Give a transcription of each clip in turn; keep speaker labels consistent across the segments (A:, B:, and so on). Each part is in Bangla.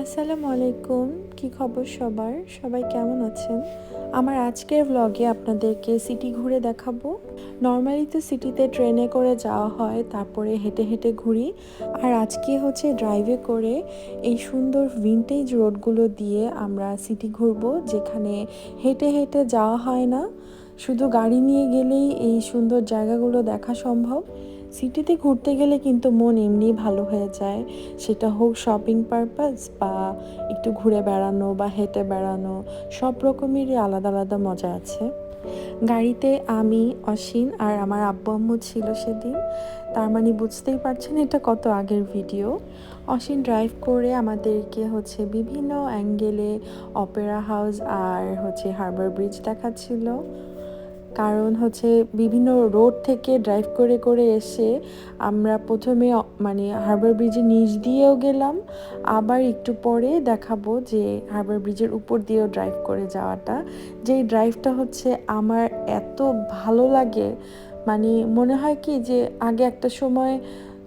A: আসসালামু আলাইকুম। কি খবর সবার? সবাই কেমন আছেন? আমার আজকের ভ্লগে আপনাদেরকে সিটি ঘুরে দেখাবো। নর্মালি তো সিটিতে ট্রেনে করে যাওয়া হয়, তারপরে হেঁটে হেঁটে ঘুরি। আর আজকে হচ্ছে ড্রাইভে করে এই সুন্দর ভিনটেজ রোডগুলো দিয়ে আমরা সিটি ঘুরবো, যেখানে হেঁটে হেঁটে যাওয়া হয় না, শুধু গাড়ি নিয়ে গেলেই এই সুন্দর জায়গাগুলো দেখা সম্ভব। সিটিতে ঘুরতে গেলে কিন্তু মন এমনি ভালো হয়ে যায়, সেটা হোক শপিং পারপাস বা একটু ঘুরে বেড়ানো বা হেঁটে বেড়ানো, সব রকমেরই আলাদা আলাদা মজা আছে। গাড়িতে আমি, অসীন আর আমার আব্বু আম্মু ছিল সেদিন। তার মানে বুঝতেই পারছেন এটা কত আগের ভিডিও। অসীন ড্রাইভ করে আমাদেরকে হচ্ছে বিভিন্ন অ্যাঙ্গেলে অপেরা হাউস আর হচ্ছে হারবার ব্রিজ দেখাচ্ছিল। কারণ হচ্ছে বিভিন্ন রোড থেকে ড্রাইভ করে করে এসে আমরা প্রথমে মানে হারবার ব্রিজের নিচ দিয়েও গেলাম, আবার একটু পরে দেখাবো যে হারবার ব্রিজের উপর দিয়েও ড্রাইভ করে যাওয়াটা। যেই ড্রাইভটা হচ্ছে আমার এত ভালো লাগে, মানে মনে হয় কি যে আগে একটা সময়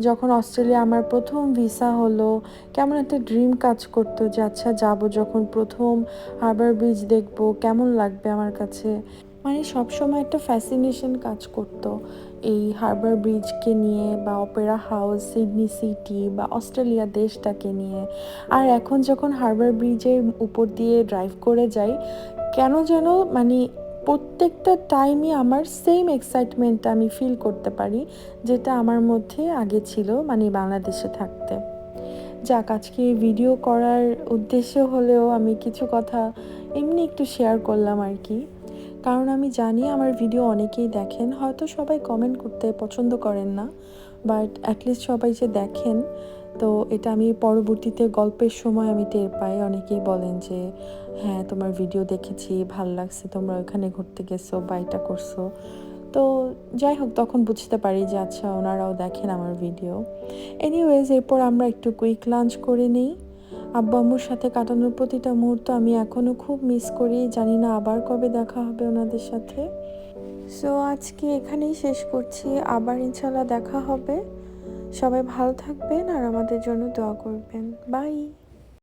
A: যখন অস্ট্রেলিয়া আমার প্রথম ভিসা হলো, কেমন একটা ড্রিম কাজ করতো যে আচ্ছা যাবো, যখন প্রথম হারবার ব্রিজ দেখবো কেমন লাগবে আমার কাছে। মানে সবসময় একটা ফ্যাসিনেশন কাজ করতো এই হারবার ব্রিজকে নিয়ে, বা অপেরা হাউস, সিডনি সিটি বা অস্ট্রেলিয়া দেশটাকে নিয়ে। আর এখন যখন হারবার ব্রিজের উপর দিয়ে ড্রাইভ করে যাই, কেন যেন মানে প্রত্যেকটা টাইমই আমার সেম এক্সাইটমেন্টটা আমি ফিল করতে পারি, যেটা আমার মধ্যে আগে ছিল মানে বাংলাদেশে থাকতে। যাক, আজকে ভিডিও করার উদ্দেশ্য হলেও আমি কিছু কথা এমনি একটু শেয়ার করলাম আর কি। কারণ আমি জানি আমার ভিডিও অনেকেই দেখেন, হয়তো সবাই কমেন্ট করতে পছন্দ করেন না, বাট অ্যাটলিস্ট সবাই যে দেখেন, তো এটা আমি পরবর্তীতে গল্পের সময় আমি টের পাই। অনেকেই বলেন যে হ্যাঁ, তোমার ভিডিও দেখেছি, ভাল লাগছে, তোমরা ওইখানে ঘুরতে গেছো বা এটা করছো। তো যাই হোক, তখন বুঝতে পারি যে আচ্ছা ওনারাও দেখেন আমার ভিডিও। এনিওয়েজ, এরপর আমরা একটু কুইক লাঞ্চ করে নিই। আব্বু আম্মুর সাথে কাটানোর প্রতিটা মুহূর্ত আমি এখনও খুব মিস করি, জানি না আবার কবে দেখা হবে ওনাদের সাথে। সো আজকে এখানেই শেষ করছি, আবার ইনশাল্লাহ দেখা হবে। সবাই ভালো থাকবেন আর আমাদের জন্য দোয়া করবেন। বাই।